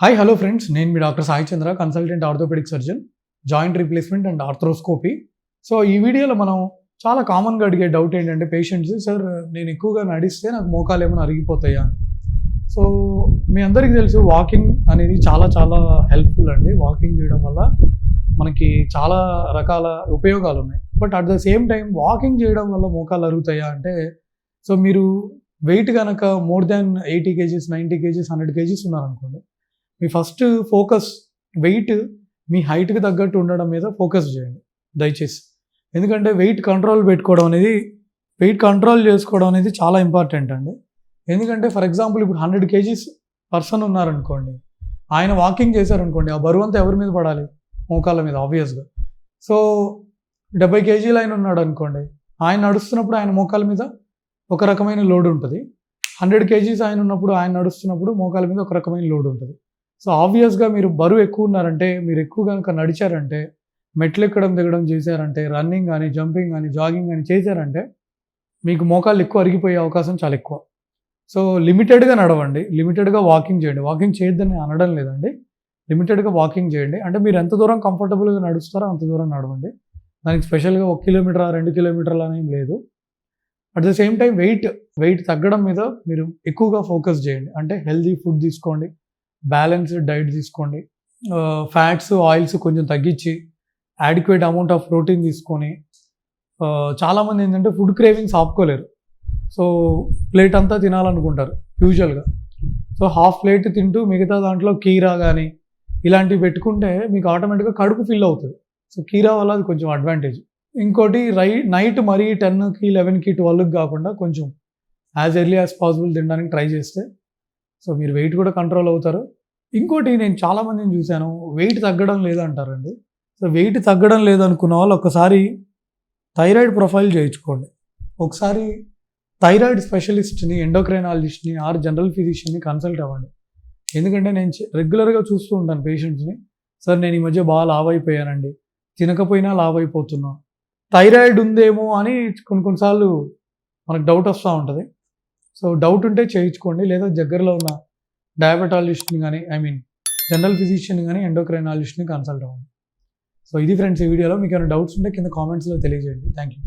Hi hello friends, నేను మీ doctor Sai Chandra, consultant orthopaedic surgeon, joint replacement and arthroscopy. So ఈ వీడియోలో మనం చాలా కామన్గా అడిగే డౌట్ ఏంటంటే పేషెంట్స్, సార్ నేను ఎక్కువగా నడిస్తే నాకు మోకాలు ఏమైనా అరిగిపోతాయా అని. సో మీ అందరికీ తెలుసు, వాకింగ్ అనేది చాలా చాలా హెల్ప్ఫుల్ అండి. వాకింగ్ చేయడం వల్ల మనకి చాలా రకాల ఉపయోగాలు ఉన్నాయి. But at the same time walking చేయడం వల్ల మోకాలు అరుగుతాయా అంటే, సో మీరు వెయిట్ కనుక more than 80 kgs, 90 kgs, 100 kgs ఉన్నారనుకోండి, మీ ఫస్ట్ ఫోకస్ వెయిట్ మీ హైట్కి తగ్గట్టు ఉండడం మీద ఫోకస్ చేయండి దయచేసి. ఎందుకంటే వెయిట్ కంట్రోల్ చేసుకోవడం అనేది చాలా ఇంపార్టెంట్ అండి. ఎందుకంటే ఫర్ ఎగ్జాంపుల్ ఇప్పుడు 100 kgs పర్సన్ ఉన్నారనుకోండి, ఆయన వాకింగ్ చేశారనుకోండి, ఆ బరువు అంతా ఎవరి మీద పడాలి? మోకాళ్ళ మీద ఆబ్వియస్గా. సో 70 kg ఆయన ఉన్నాడు అనుకోండి, ఆయన నడుస్తున్నప్పుడు ఆయన మోకాళ్ళ మీద ఒక రకమైన లోడ్ ఉంటుంది. 100 kgs ఆయన ఉన్నప్పుడు, ఆయన నడుస్తున్నప్పుడు మోకాళ్ళ మీద ఒక రకమైన లోడ్ ఉంటుంది. సో ఆబ్వియస్గా మీరు బరువు ఎక్కువ ఉన్నారంటే, మీరు ఎక్కువ కనుక నడిచారంటే, మెట్లు ఎక్కడం దిగడం చేశారంటే, రన్నింగ్ కానీ, జంపింగ్ కానీ, జాగింగ్ కానీ చేశారంటే మీకు మోకాళ్ళు ఎక్కువ అరిగిపోయే అవకాశం చాలా ఎక్కువ. సో లిమిటెడ్గా నడవండి, లిమిటెడ్గా వాకింగ్ చేయండి. వాకింగ్ చేయొద్దని అనడం లేదండి, లిమిటెడ్గా వాకింగ్ చేయండి. అంటే మీరు ఎంత దూరం కంఫర్టబుల్గా నడుస్తారో అంత దూరం నడవండి. దానికి స్పెషల్గా 1 కిలోమీటర్ 2 కిలోమీటర్లు అనేం లేదు. At the same time weight తగ్గడం మీద మీరు ఎక్కువగా ఫోకస్ చేయండి. అంటే హెల్తీ ఫుడ్ తీసుకోండి, బ్యాలెన్స్డ్ డైట్ తీసుకోండి, ఫ్యాట్స్ ఆయిల్స్ కొంచెం తగ్గించి యాడిక్వేట్ అమౌంట్ ఆఫ్ ప్రోటీన్ తీసుకొని. చాలామంది ఏంటంటే ఫుడ్ క్రేవింగ్స్ ఆపుకోలేరు. సో ప్లేట్ అంతా తినాలనుకుంటారు యూజువల్గా. సో హాఫ్ ప్లేట్ తింటూ మిగతా దాంట్లో కీరా కానీ ఇలాంటివి పెట్టుకుంటే మీకు ఆటోమేటిక్గా కడుపు ఫిల్ అవుతుంది. సో కీరా వల్ల అది కొంచెం అడ్వాంటేజ్. ఇంకోటి నైట్ మరీ 10కి 11కి 12కి కాకుండా కొంచెం యాజ్ ఎర్లీ యాజ్ పాసిబుల్ తినడానికి ట్రై చేస్తే సో మీరు వెయిట్ కూడా కంట్రోల్ అవుతారు. ఇంకోటి నేను చాలామందిని చూశాను, వెయిట్ తగ్గడం లేదంటారండి. సో వెయిట్ తగ్గడం లేదనుకున్న వాళ్ళు ఒకసారి థైరాయిడ్ ప్రొఫైల్ చేయించుకోండి. ఒకసారి థైరాయిడ్ స్పెషలిస్ట్ని, ఎండోక్రైనాలజిస్ట్ని ఆర్ జనరల్ ఫిజిషియన్ని కన్సల్ట్ అవ్వండి. ఎందుకంటే నేను రెగ్యులర్గా చూస్తూ ఉంటాను పేషెంట్స్ని, సార్ నేను ఈ మధ్య బాగా లావ్ అయిపోయానండి, తినకపోయినా లావ్ అయిపోతున్నా, థైరాయిడ్ ఉందేమో అని కొన్నిసార్లు మనకు డౌట్ వస్తూ ఉంటుంది. సో డౌట్ ఉంటే చేయించుకోండి, లేదా దగ్గరలో ఉన్న డయాబెటాలజిస్ట్ని కానీ, జనరల్ ఫిజిషియన్ కానీ, ఎండోక్రైనాలజిస్ట్ని కన్సల్ట్ అవ్వండి. సో ఇది ఫ్రెండ్స్ ఈ వీడియోలో. మీకు ఏమైనా డౌట్స్ ఉంటే కింద కామెంట్స్లో తెలియజేయండి. Thank you.